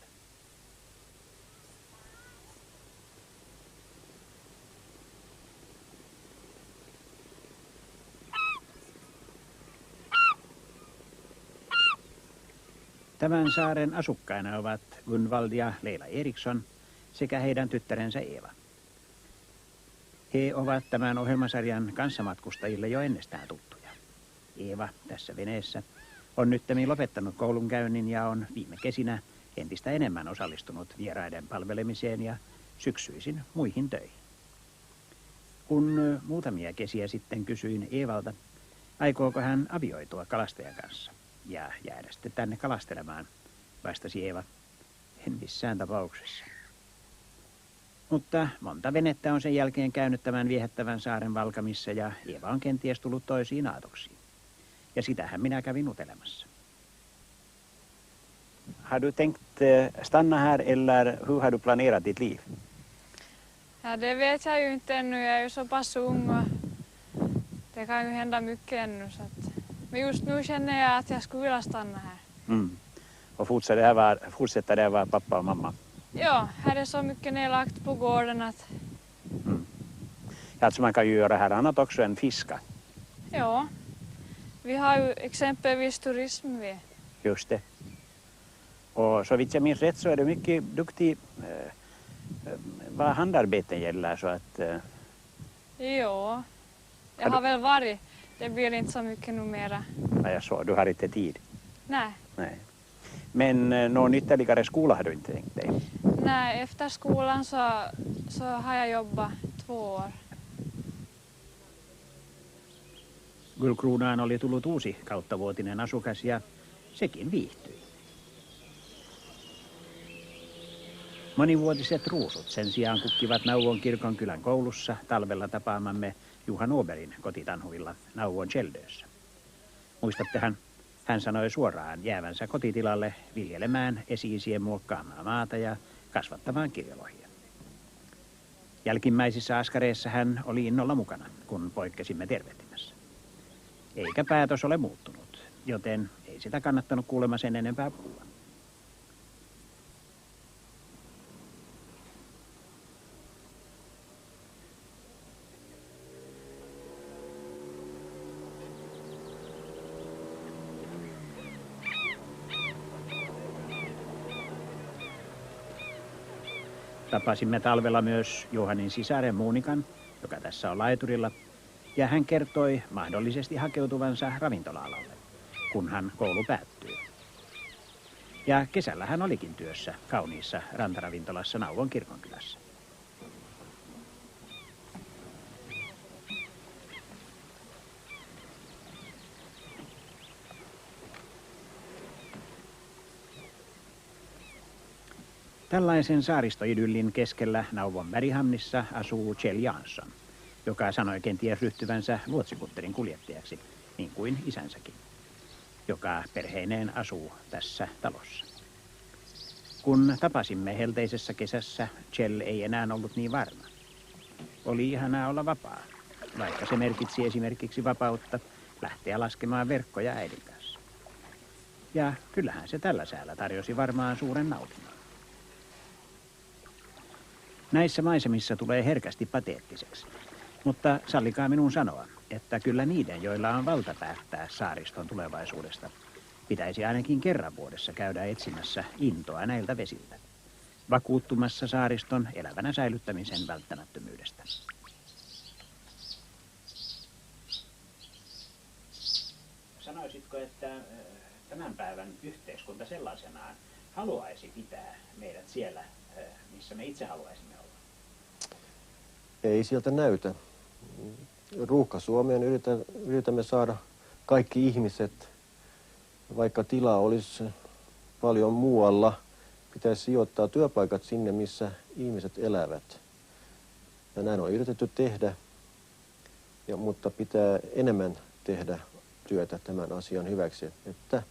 Tämän saaren asukkaina ovat Gunvald ja Leila Eriksson sekä heidän tyttärensä Eeva. He ovat tämän ohjelmasarjan kanssamatkustajille jo ennestään tuttuja. Eeva tässä veneessä on nyttemmin lopettanut koulunkäynnin ja on viime kesinä entistä enemmän osallistunut vieraiden palvelemiseen ja syksyisin muihin töihin. Kun muutamia kesiä sitten kysyin Eevalta, aikooko hän avioitua kalastajan kanssa ja jäädä sitten tänne kalastelemaan, vastasi Eeva, en missään tapauksessa. Mutta monta venettä on sen jälkeen käynyt tämän viehättävän saaren valkamissa ja Eeva on kenties tullut toisiin aatoksiin. Ja sitähän minä kävin utelemassa. Har du tänkt stanna här eller hur har du planerat ditt liv? Ja, det vet jag ju inte ännu. Jag är ju så pass ung och det kan ju hända mycket ännu. Så att... Men just nu känner jag att jag skulle vilja stanna här. Och fortsätter det vara pappa och mamma? Ja, här är så mycket nedlagt på gården att... Alltså man kan ju göra här annat också än fiska. Ja, vi har ju exempelvis turism vi. Just det. Och så vitt jag minns rätt så är du mycket duktig vad handarbeten gäller så att... Ja, jag har väl varit. Det blir inte så mycket numera. Ja, jag så, du har inte tid. Nej. Nej. Men någon ytterligare skola har du inte tänkt dig? Nej, efter skolan så har jag jobbat 2 år. Gullkruunaan oli tullut uusi kauttavuotinen asukas ja sekin viihtyi. Monivuotiset ruusut sen sijaan kukkivat Nauvon kirkonkylän koulussa talvella tapaamamme Juha Norbergin kotitanhuilla Nauvon Käldössä. Muistattehan, hän sanoi suoraan jäävänsä kotitilalle viljelemään esi-isien muokkaamaa maata ja kasvattamaan kirjolohia. Jälkimmäisissä askareissa hän oli innolla mukana, kun poikkesimme tervehtimässä. Eikä päätös ole muuttunut, joten ei sitä kannattanut kuulemma sen enempää puhua. Tapasimme talvella myös Johanin sisaren Moonikan, joka tässä on laiturilla, ja hän kertoi mahdollisesti hakeutuvansa ravintola-alalle, kunhan koulu päättyy. Ja kesällä hän olikin työssä kauniissa rantaravintolassa Nauvon kirkonkylässä. Tällaisen saaristoidyllin keskellä Nauvon Merihamnissa asuu Kjell Jansson, joka sanoi kenties ryhtyvänsä luotsikutterin kuljettajaksi, niin kuin isänsäkin, joka perheineen asuu tässä talossa. Kun tapasimme helteisessä kesässä, Kjell ei enää ollut niin varma. Oli ihanaa olla vapaa, vaikka se merkitsi esimerkiksi vapautta lähteä laskemaan verkkoja äidin kanssa. Ja kyllähän se tällä säällä tarjosi varmaan suuren nautinnon. Näissä maisemissa tulee herkästi pateettiseksi, mutta sallikaa minun sanoa, että kyllä niiden, joilla on valta päättää saariston tulevaisuudesta, pitäisi ainakin kerran vuodessa käydä etsimässä intoa näiltä vesiltä, vakuuttumassa saariston elävänä säilyttämisen välttämättömyydestä. Sanoisitko, että tämän päivän yhteiskunta sellaisenaan haluaisi pitää meidät siellä, missä me itse haluaisimme olla? Ei sieltä näytä. Ruuhka-Suomeen yritämme saada kaikki ihmiset, vaikka tilaa olisi paljon muualla, pitäisi sijoittaa työpaikat sinne, missä ihmiset elävät. Ja näin on yritetty tehdä, mutta pitää enemmän tehdä työtä tämän asian hyväksi, että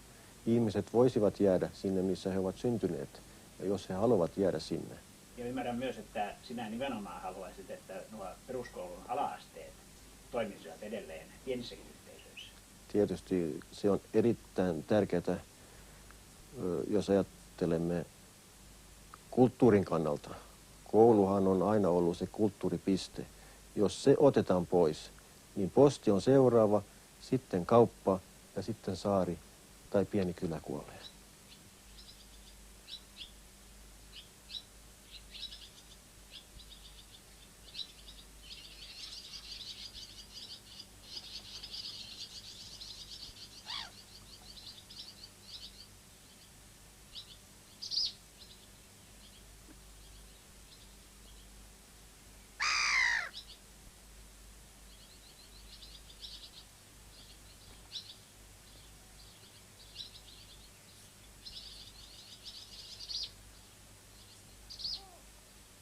ihmiset voisivat jäädä sinne, missä he ovat syntyneet, ja jos he haluavat jäädä sinne. Ja ymmärrän myös, että sinä nimenomaan haluaisit, että nuo peruskoulun ala-asteet toimisivat edelleen pienissäkin yhteisöissä? Tietysti se on erittäin tärkeää, jos ajattelemme kulttuurin kannalta. Kouluhan on aina ollut se kulttuuripiste. Jos se otetaan pois, niin posti on seuraava, sitten kauppa ja sitten saari tai pieni kylä kuolee.